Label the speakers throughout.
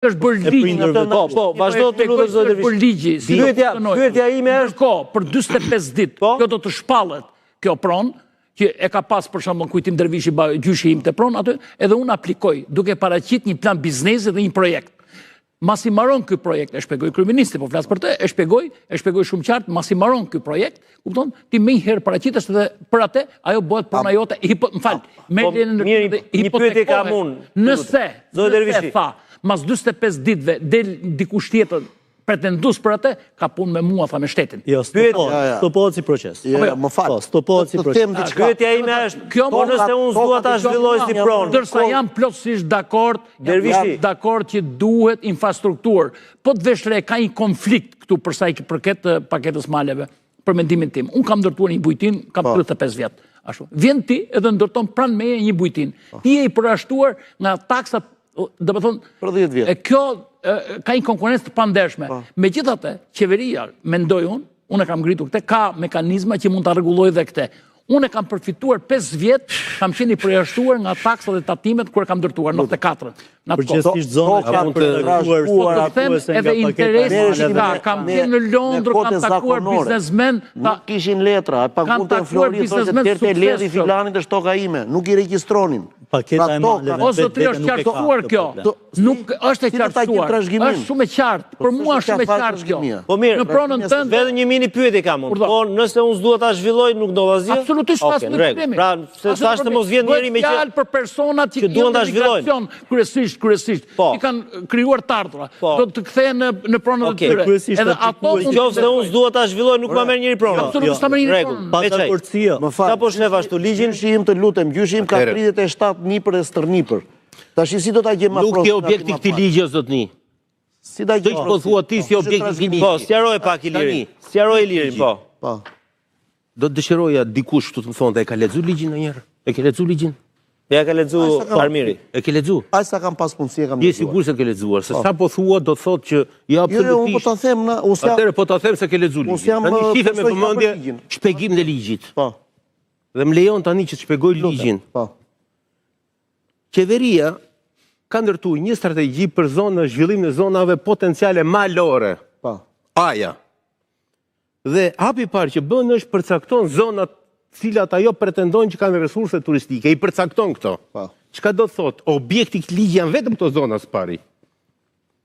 Speaker 1: është bërë ligji.
Speaker 2: Po, vazhdo të lutem zoti
Speaker 1: Bërë ligji.
Speaker 2: Pyetja ime është
Speaker 1: për 45 ditë, kjo do të shpallet kjo pronë, që e ka pas për shembull Kujtim Dervishi gjyshi im të pronë aty, edhe unë aplikoj duke paraqit një plan biznesi dhe një projekt. Mas i maron ky projekt, e shpjegoj kryeministi, po flas për të, e shpjegoj shumë qartë, mas i maron ky projekt, kupton, ti më një herë paraqitesh dhe për atë ajo bëhet puna jote,
Speaker 2: një pyetje kam unë.
Speaker 1: Nëse tha, mas 45 ditëve del dikush tjetër pretendus për atë, ka punë me mua, tha me shtetin.
Speaker 3: Jo, stopohet si proces.
Speaker 4: Më falë.
Speaker 3: Stopohet si proces.
Speaker 2: Pyetja ime është, po nëse unë s'dua ta zhvilloj si pronë.
Speaker 1: Ndërsa jam plotësisht dakord, që duhet infrastrukturë. Po të vesh re, ka një konflikt këtu përsa i përket paketës maleve, për mendimin tim. Unë kam ndërtuar një bujtin, kam 35 vjetë. Vjen ti edhe ndërton pranë meje një bujtin. Ti e i përrashtuar nga taksat, dhe më thonë,
Speaker 4: për 10 vjetë.
Speaker 1: Kjo ka një konkurencë të pandershme. Megjithatë, qeveria, mendoj unë e kam ngritur këte, ka mekanizma që mund të rregullojë dhe këte. Unë e kam përfituar 5 vjetë, kam qenë i përjashtuar nga taksa dhe tatimet kur e kam ndërtuar në 94.
Speaker 3: Përgjithsisht zonë ka mund të rregulluar
Speaker 1: edhe interesi kam qenë në Londër, kam takuar biznesmen,
Speaker 4: nuk kishin letra, e pagunte në Flori, thoshte tërte ledhi filanit të shtoka ime, nuk i regjistronin.
Speaker 3: Paketa e maleve.
Speaker 1: O zotëri, është qartësuar kjo. Nuk është e qartësuar. Është shumë e qartë. Për mua është shumë e qartë kjo.
Speaker 2: Po mirë, vetëm një mini pyetje kam unë. Po nëse unë s'dua ta zhvilloj, nuk do vazhdim.
Speaker 1: Absolutisht pas në problemi.
Speaker 2: Pra, se thashë mos vjen njëri me
Speaker 1: që për personat që
Speaker 2: duan ta zhvillojnë.
Speaker 1: Kryesisht. I kanë krijuar të ardhura. Do të kthehen në pronat e tyre. Edhe ato
Speaker 2: nëse unë s'dua ta zhvilloj, nuk ma merr njëri pronë.
Speaker 1: Absolutisht ta merr njëri pronë.
Speaker 2: Sa po shnef ashtu ligjin,
Speaker 4: gjyshim të lutem, gjyshim ka 37 nipër e stërnipër. Tash si do ta gjem më
Speaker 5: Nuk je objekti këtij ligji zotni.
Speaker 4: Si ta gjem?
Speaker 5: Po thua ti si objekti këtij ligji.
Speaker 2: Po, sqaroj pak Iliri. Sqaroj Ilirin, po.
Speaker 4: Po.
Speaker 5: Do të dëshiroja dikush këtu të më thonë, e ka lexuar ligjin ndonjëherë? E ke lexuar ligjin?
Speaker 2: Ja ka lexuar Armiri.
Speaker 5: E ke lexuar?
Speaker 4: Ai sa kam pas mundësi e kam.
Speaker 5: Je sigurt se ke lexuar, se sa po thua do thotë që ja absolutisht.
Speaker 4: Jo, po ta them na,
Speaker 5: Atëherë po ta them se ke lexuar ligjin. Tani shife me vëmendje shpjegimin e ligjit.
Speaker 4: Po.
Speaker 5: Dhe më lejon tani që të shpjegoj ligjin.
Speaker 4: Po.
Speaker 5: Qeveria ka ndërtuar një strategji për zhvillimin e zonave potenciale malore.
Speaker 4: Po.
Speaker 5: Aja. Dhe hapi parë që bën është përcakton zonat cilat ajo pretendojnë që kanë resurse turistike, i përcakton këto.
Speaker 4: Po.
Speaker 5: Çka do të thotë? Objekti i këtij ligji janë vetëm këto zona së pari.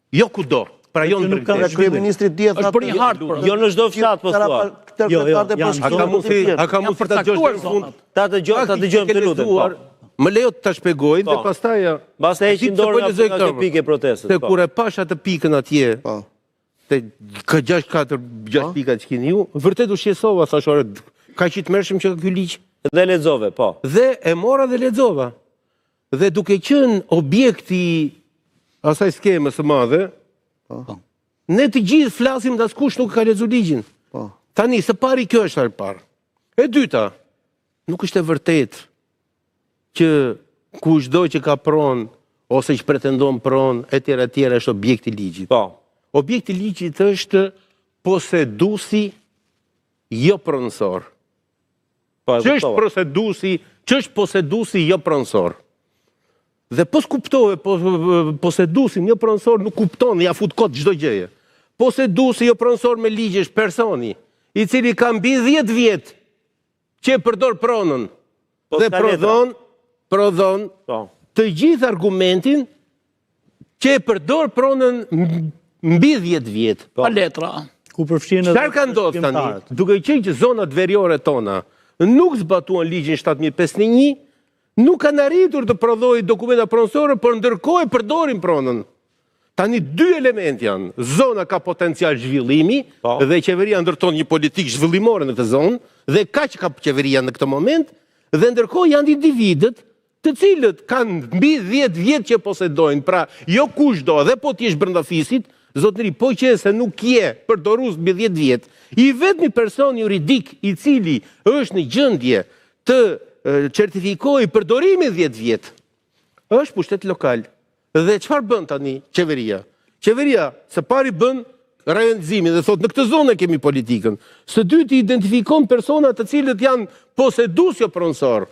Speaker 5: Jo kudo. Pra jo
Speaker 4: nuk kanë kryeministri diet
Speaker 1: është për një hartë.
Speaker 2: Jo në çdo fshat po thua.
Speaker 5: A ka mundësi për ta dëgjuar fund?
Speaker 2: Ta dëgjojmë të lutem.
Speaker 5: Më lejo të ta shpjegoj dhe pastaj
Speaker 2: heqin dorën nga kjo pikë e protestës.
Speaker 5: Se kur e pash atë pikën atje, te ka 6 pika që keni ju, vërtet u shqetësova, thash ore, ka që të mërshëm që ka ky ligj.
Speaker 2: Dhe lexove, po.
Speaker 5: Dhe e mora dhe lexova. Dhe duke qenë objekti asaj skeme së madhe, ne të gjithë flasim dhe askush nuk ka lexuar ligjin. Tani, së pari kjo është e parë. E dyta, nuk është e vërtetë që kushdo që ka pronë ose që pretendon pronë etj është objekti i ligjit.
Speaker 2: Po.
Speaker 5: Objekti i ligjit është posedusi jo pronësor. Ç'është posedusi jo pronësor? Dhe po s'kuptohet posedusi jo pronësor nuk kupton, ja fut kot çdo gjëje. Posedusi jo pronësor me ligj është personi i cili ka mbi 10 vjet që e përdor pronën dhe prodhon të gjithë argumentin që e përdor pronën mbi 10 vjet.
Speaker 1: Pa letra.
Speaker 5: Çfarë ka ndodhur tani? Duke qenë që zonat veriore tona nuk zbatuan ligjin 7051, nuk kanë arritur të prodhojnë dokumenta pronësore, por ndërkohë përdorin pronën. Tani 2 element janë. Zona ka potencial zhvillimi dhe qeveria ndërton një politikë zhvillimore në këtë zonë dhe kaq ka qeveria në këtë moment dhe ndërkohë janë individët të cilët kanë mbi 10 vjet që posedojnë, pra jo kushdo dhe po ti je brenda fisit, zotëri, po që se nuk je përdorues mbi 10 vjet, i vetmi person juridik i cili është në gjendje të certifikojë përdorimin 10 vjet, është pushtet lokal. Dhe çfarë bën tani qeveria? Qeveria së pari bën rajonizimin dhe thotë në këtë zonë kemi politikën. Së dyti identifikon persona të cilët janë posedues jo pronësor.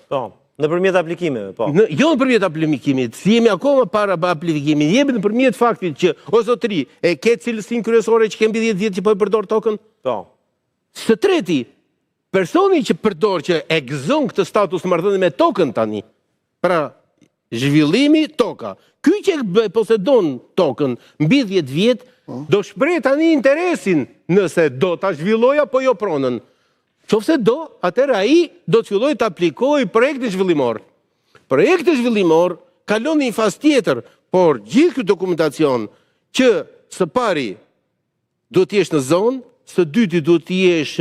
Speaker 2: Nëpërmjet aplikimeve, po.
Speaker 5: Jo nëpërmjet aplikimit, si jemi akoma para aplikimit, jemi nëpërmjet faktit që, o zotëri, e ke cilësinë kryesore që kemi 10 vjet që po e përdor tokën?
Speaker 2: Po.
Speaker 5: Së treti, personi që përdor që e gëzon këtë status marrëdhënie me tokën tani, pra zhvillimi toka. Ky që posedon tokën mbi 10 vjet, do shpreh tani interesin nëse do ta zhvilloj apo jo pronën. Qofse do, atëherë ai do të fillojë të aplikojë projektin zhvillimor. Projekti zhvillimor kalon në një fazë tjetër, por gjithë ky dokumentacion që së pari do të jesh në zonë, së dyti do të jesh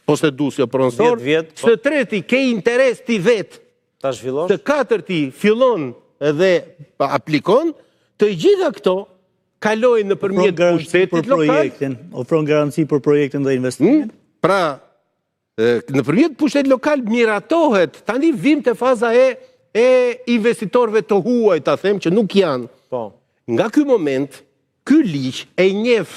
Speaker 5: posedues jo pronësor,
Speaker 2: 10 vjet, po.
Speaker 5: së treti ke interes ti vet,
Speaker 2: Ta zhvillosh?
Speaker 5: së katërti fillon edhe aplikon, të gjitha këto kalojnë nëpërmjet pushtetit lokal.
Speaker 3: Ofron garanci për projektin dhe investimin.
Speaker 5: Pra, nëpërmjet pushtetit lokal miratohet, tani vim te faza e investitorëve të huaj, ta them që nuk janë.
Speaker 2: Po.
Speaker 5: Nga ky moment, ky ligj e njeh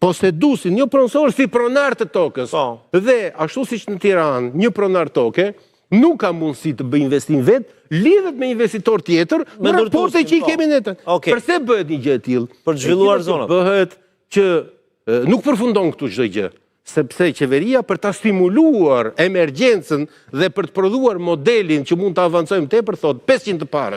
Speaker 5: poseduesin, jo pronësor si pronar të tokës.
Speaker 2: Po.
Speaker 5: Dhe ashtu siç në Tiranë, një pronar toke nuk ka mundësi të bëjë investim vet, lidhet me investitor tjetër në raporte që i kemi ne. Përse bëhet një gjë e tillë?
Speaker 2: Për të zhvilluar zonat.
Speaker 5: Bëhet që nuk përfundon këtu çdo gjë, sepse qeveria për ta stimuluar emergjencën dhe për të prodhuar modelin që mund të avancojmë tepër, thot 500 të parët.